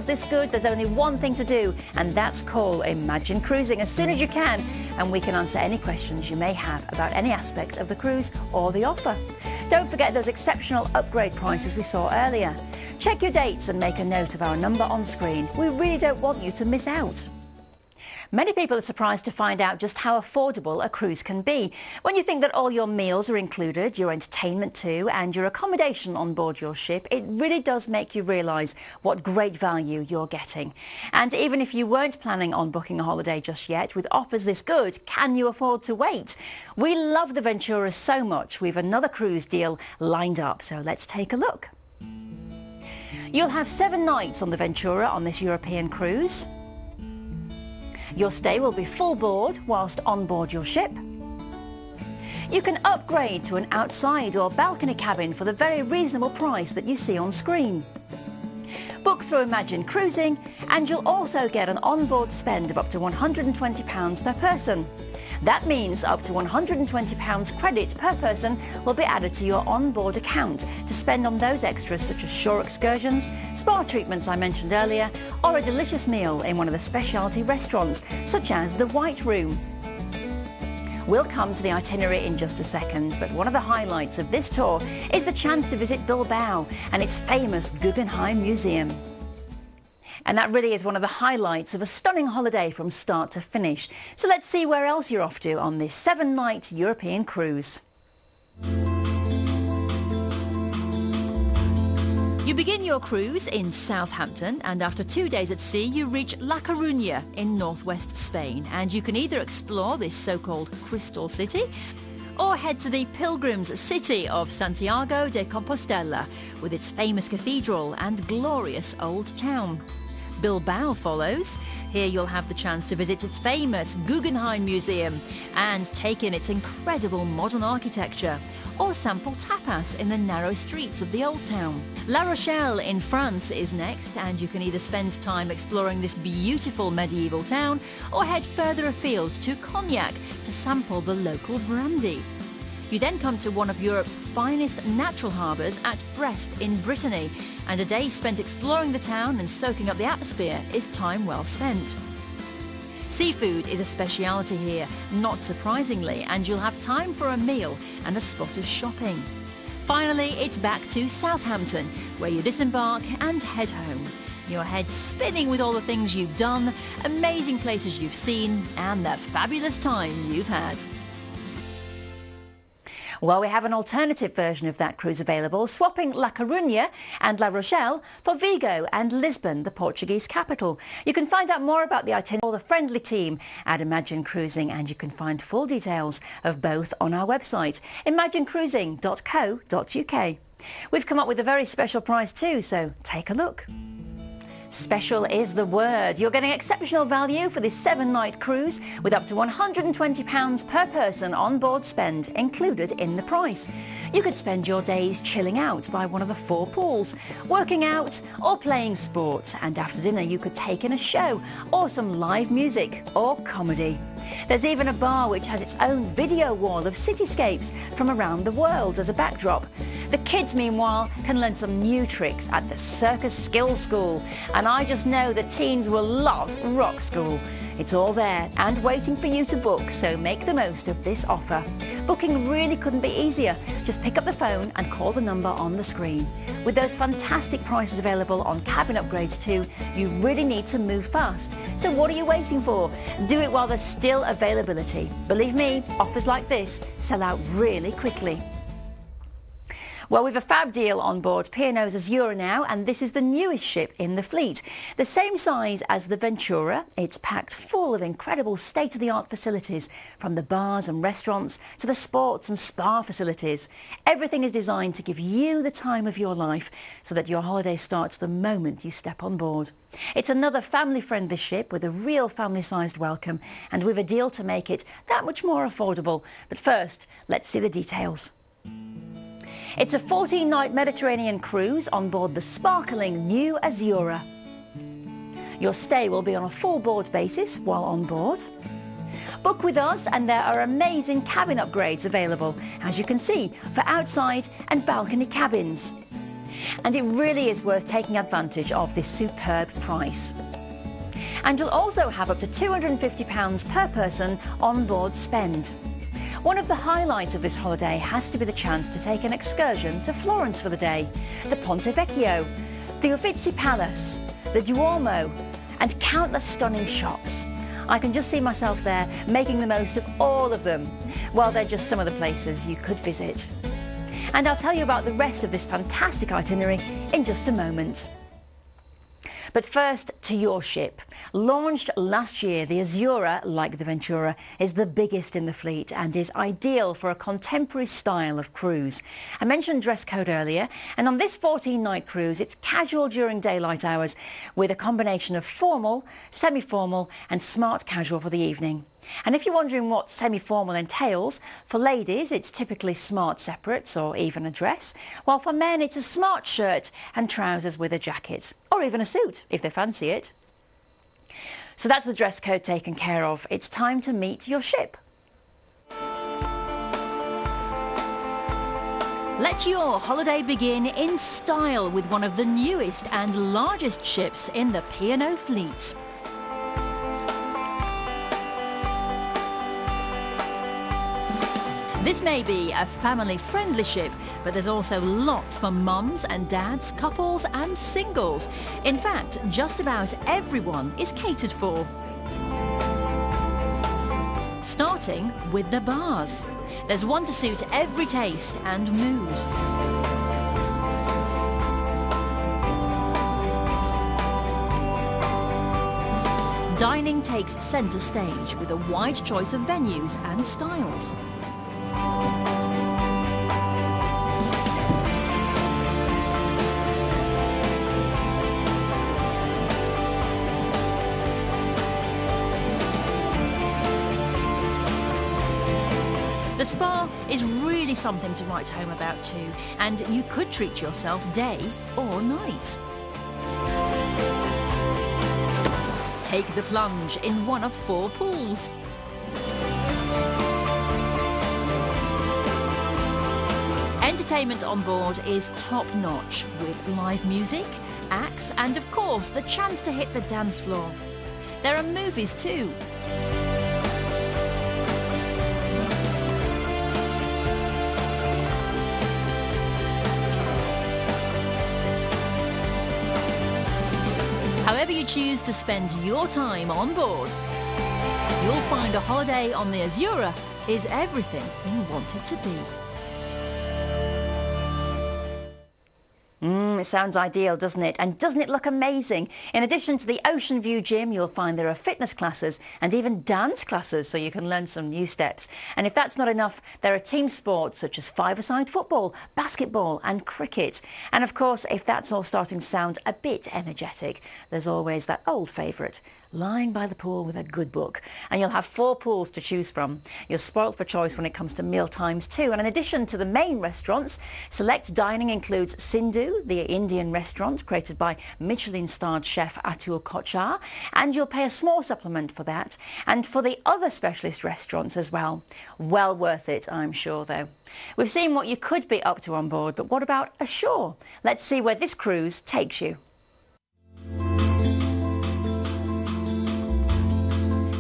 This good, there's only one thing to do, and that's call Imagine Cruising as soon as you can, and we can answer any questions you may have about any aspect of the cruise or the offer. Don't forget those exceptional upgrade prices we saw earlier. Check your dates and make a note of our number on screen. We really don't want you to miss out. Many people are surprised to find out just how affordable a cruise can be. When you think that all your meals are included, your entertainment too, and your accommodation on board your ship, it really does make you realise what great value you're getting. And even if you weren't planning on booking a holiday just yet, with offers this good, can you afford to wait? We love the Ventura so much, we've another cruise deal lined up, so let's take a look. You'll have 7 nights on the Ventura on this European cruise. Your stay will be full board whilst on board your ship. You can upgrade to an outside or balcony cabin for the very reasonable price that you see on screen. Book through Imagine Cruising and you'll also get an onboard spend of up to £120 per person. That means up to £120 credit per person will be added to your onboard account to spend on those extras such as shore excursions, spa treatments I mentioned earlier, or a delicious meal in one of the specialty restaurants such as the White Room. We'll come to the itinerary in just a second, but one of the highlights of this tour is the chance to visit Bilbao and its famous Guggenheim Museum. And that really is one of the highlights of a stunning holiday from start to finish. So let's see where else you're off to on this 7-night European cruise. You begin your cruise in Southampton, and after 2 days at sea you reach La Coruña in northwest Spain, and you can either explore this so-called Crystal City or head to the pilgrims' city of Santiago de Compostela with its famous cathedral and glorious old town. Bilbao follows. Here you'll have the chance to visit its famous Guggenheim Museum and take in its incredible modern architecture, or sample tapas in the narrow streets of the old town. La Rochelle in France is next, and you can either spend time exploring this beautiful medieval town or head further afield to Cognac to sample the local brandy. You then come to one of Europe's finest natural harbours at Brest in Brittany, and a day spent exploring the town and soaking up the atmosphere is time well spent. Seafood is a speciality here, not surprisingly, and you'll have time for a meal and a spot of shopping. Finally, it's back to Southampton, where you disembark and head home. Your head spinning with all the things you've done, amazing places you've seen, and the fabulous time you've had. Well, we have an alternative version of that cruise available, swapping La Coruña and La Rochelle for Vigo and Lisbon, the Portuguese capital. You can find out more about the itinerary or the friendly team at Imagine Cruising, and you can find full details of both on our website, imaginecruising.co.uk. We've come up with a very special price too, so take a look. Special is the word. You're getting exceptional value for this 7-night cruise with up to £120 per person on board spend included in the price. You could spend your days chilling out by one of the 4 pools, working out or playing sport, and after dinner you could take in a show or some live music or comedy. There's even a bar which has its own video wall of cityscapes from around the world as a backdrop. The kids, meanwhile, can learn some new tricks at the Circus Skills School, and I just know the teens will love Rock School. It's all there and waiting for you to book, so make the most of this offer. Booking really couldn't be easier. Just pick up the phone and call the number on the screen. With those fantastic prices available on cabin upgrades too, you really need to move fast. So what are you waiting for? Do it while there's still availability. Believe me, offers like this sell out really quickly. Well, we've a fab deal on board P&O's Azura now, and this is the newest ship in the fleet. The same size as the Ventura, it's packed full of incredible state-of-the-art facilities, from the bars and restaurants to the sports and spa facilities. Everything is designed to give you the time of your life so that your holiday starts the moment you step on board. It's another family-friendly ship with a real family-sized welcome, and with a deal to make it that much more affordable. But first, let's see the details. It's a 14-night Mediterranean cruise on board the sparkling new Azura. Your stay will be on a full board basis while on board. Book with us and there are amazing cabin upgrades available, as you can see, for outside and balcony cabins. and it really is worth taking advantage of this superb price. And you'll also have up to £250 per person on board spend. One of the highlights of this holiday has to be the chance to take an excursion to Florence for the day, the Ponte Vecchio, the Uffizi Palace, the Duomo, and countless stunning shops. I can just see myself there making the most of all of them. Well, they're just some of the places you could visit. And I'll tell you about the rest of this fantastic itinerary in just a moment. But first, to your ship. Launched last year, the Azura, like the Ventura, is the biggest in the fleet and is ideal for a contemporary style of cruise. I mentioned dress code earlier, and on this 14-night cruise, it's casual during daylight hours with a combination of formal, semi-formal and smart casual for the evening. And if you're wondering what semi-formal entails, for ladies it's typically smart separates or even a dress, while for men it's a smart shirt and trousers with a jacket, or even a suit if they fancy it. So that's the dress code taken care of. It's time to meet your ship. Let your holiday begin in style with one of the newest and largest ships in the P&O fleet. This may be a family-friendly ship, but there's also lots for mums and dads, couples and singles. In fact, just about everyone is catered for. Starting with the bars. There's one to suit every taste and mood. Dining takes centre stage with a wide choice of venues and styles. The spa is really something to write home about too, and you could treat yourself day or night. Take the plunge in one of 4 pools. Entertainment on board is top-notch with live music, acts and of course the chance to hit the dance floor. There are movies too. However you choose to spend your time on board, you'll find a holiday on the Azura is everything you want it to be. It sounds ideal, doesn't it? And doesn't it look amazing? In addition to the Ocean View gym, you'll find there are fitness classes and even dance classes, so you can learn some new steps. And if that's not enough, there are team sports such as five-a-side football, basketball and cricket. And of course, if that's all starting to sound a bit energetic, there's always that old favourite, lying by the pool with a good book. And you'll have 4 pools to choose from. You're spoilt for choice when it comes to meal times too. And in addition to the main restaurants, select dining includes Sindhu, the Indian restaurant created by Michelin-starred chef Atul Kochhar, and you'll pay a small supplement for that, and for the other specialist restaurants as well. Well worth it, I'm sure, though. We've seen what you could be up to on board, but what about ashore? Let's see where this cruise takes you.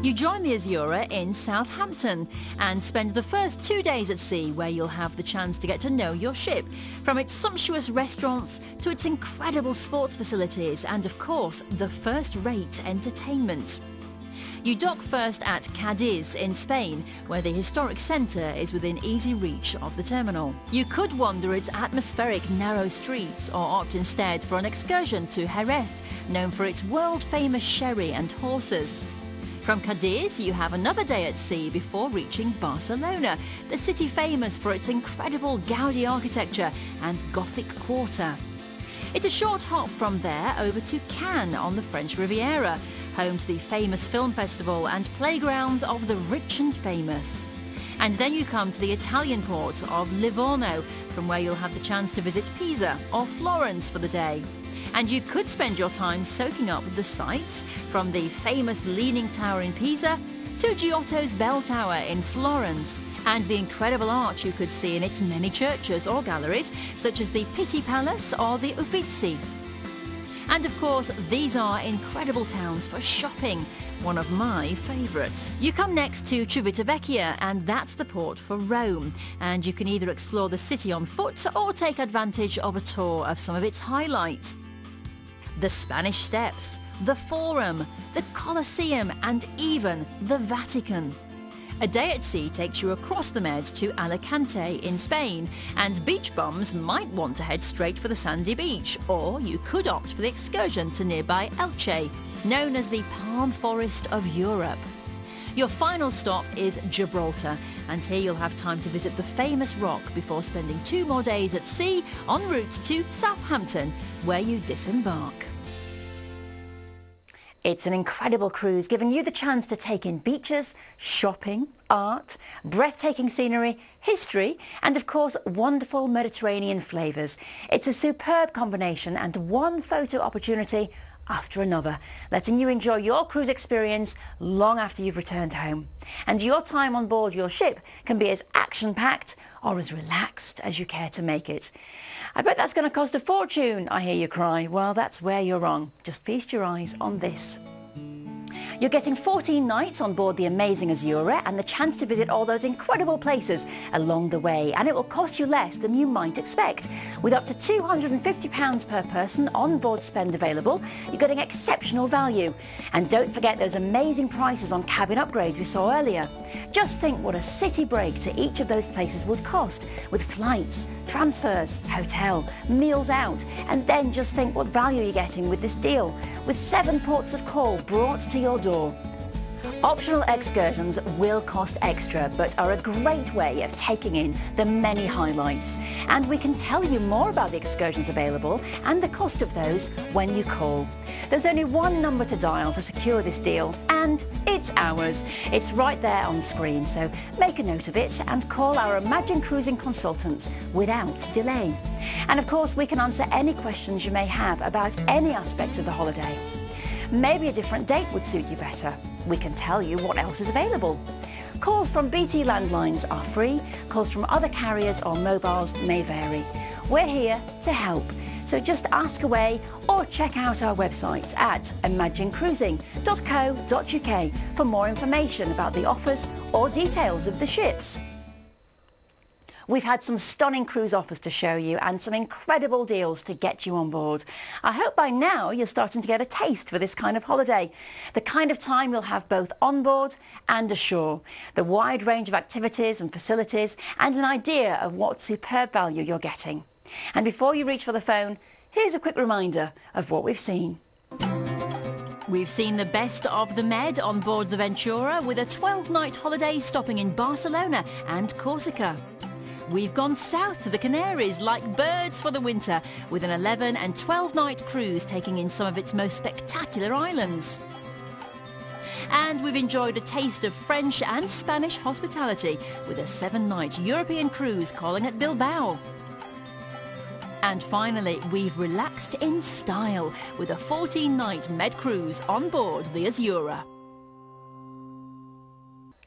You join the Azura in Southampton and spend the first 2 days at sea, where you'll have the chance to get to know your ship, from its sumptuous restaurants to its incredible sports facilities and of course the first-rate entertainment. You dock first at Cadiz in Spain, where the historic centre is within easy reach of the terminal. You could wander its atmospheric narrow streets, or opt instead for an excursion to Jerez, known for its world-famous sherry and horses. From Cadiz, you have another day at sea before reaching Barcelona, the city famous for its incredible Gaudi architecture and Gothic quarter. It's a short hop from there over to Cannes on the French Riviera, home to the famous film festival and playground of the rich and famous. And then you come to the Italian port of Livorno, from where you'll have the chance to visit Pisa or Florence for the day. And you could spend your time soaking up the sights, from the famous Leaning Tower in Pisa to Giotto's Bell Tower in Florence. and the incredible art you could see in its many churches or galleries, such as the Pitti Palace or the Uffizi. And of course, these are incredible towns for shopping, one of my favourites. You come next to Civitavecchia, and that's the port for Rome, and you can either explore the city on foot or take advantage of a tour of some of its highlights. The Spanish Steps, the Forum, the Colosseum, and even the Vatican. A day at sea takes you across the Med to Alicante in Spain, and beach bums might want to head straight for the sandy beach, or you could opt for the excursion to nearby Elche, known as the Palm Forest of Europe. Your final stop is Gibraltar, and here you'll have time to visit the famous rock before spending 2 more days at sea en route to Southampton, where you disembark. It's an incredible cruise, giving you the chance to take in beaches, shopping, art, breathtaking scenery, history, and of course wonderful Mediterranean flavours. It's a superb combination, and one photo opportunity after another, letting you enjoy your cruise experience long after you've returned home. And your time on board your ship can be as action-packed or as relaxed as you care to make it. I bet that's going to cost a fortune, I hear you cry. Well, that's where you're wrong. Just feast your eyes on this. You're getting 14 nights on board the amazing Azura and the chance to visit all those incredible places along the way, and it will cost you less than you might expect. With up to £250 per person on board spend available, you're getting exceptional value. And don't forget those amazing prices on cabin upgrades we saw earlier. Just think what a city break to each of those places would cost, with flights, transfers, hotel, meals out, and then just think what value you're getting with this deal, with 7 ports of call brought to your door. Optional excursions will cost extra, but are a great way of taking in the many highlights. And we can tell you more about the excursions available and the cost of those when you call. There's only one number to dial to secure this deal, and it's ours. It's right there on the screen, so make a note of it and call our Imagine Cruising consultants without delay. And of course, we can answer any questions you may have about any aspect of the holiday. Maybe a different date would suit you better. We can tell you what else is available. Calls from BT landlines are free. Calls from other carriers or mobiles may vary. We're here to help. So just ask away or check out our website at imaginecruising.co.uk for more information about the offers or details of the ships. We've had some stunning cruise offers to show you and some incredible deals to get you on board. I hope by now you're starting to get a taste for this kind of holiday, the kind of time you'll have both on board and ashore, the wide range of activities and facilities, and an idea of what superb value you're getting. And before you reach for the phone, here's a quick reminder of what we've seen. We've seen the best of the Med on board the Ventura, with a 12-night holiday stopping in Barcelona and Corsica. We've gone south to the Canaries like birds for the winter, with an 11 and 12-night cruise taking in some of its most spectacular islands. And we've enjoyed a taste of French and Spanish hospitality with a 7-night European cruise calling at Bilbao. And finally, we've relaxed in style with a 14-night Med cruise on board the Azura.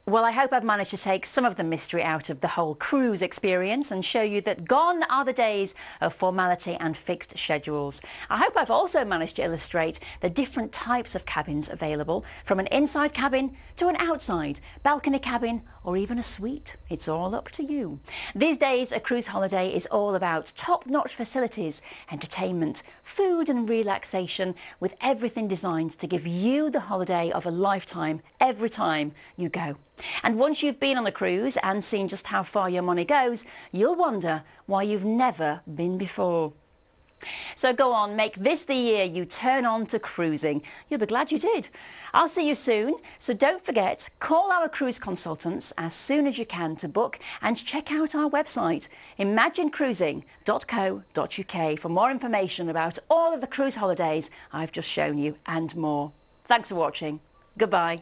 Well, I hope I've managed to take some of the mystery out of the whole cruise experience and show you that gone are the days of formality and fixed schedules. I hope I've also managed to illustrate the different types of cabins available, from an inside cabin to an outside, balcony cabin, or even a suite. It's all up to you. These days, a cruise holiday is all about top-notch facilities, entertainment, food and relaxation, with everything designed to give you the holiday of a lifetime every time you go. And once you've been on the cruise and seen just how far your money goes, you'll wonder why you've never been before. So go on, make this the year you turn on to cruising. You'll be glad you did. I'll see you soon, so don't forget, call our cruise consultants as soon as you can to book, and check out our website, imaginecruising.co.uk, for more information about all of the cruise holidays I've just shown you and more. Thanks for watching. Goodbye.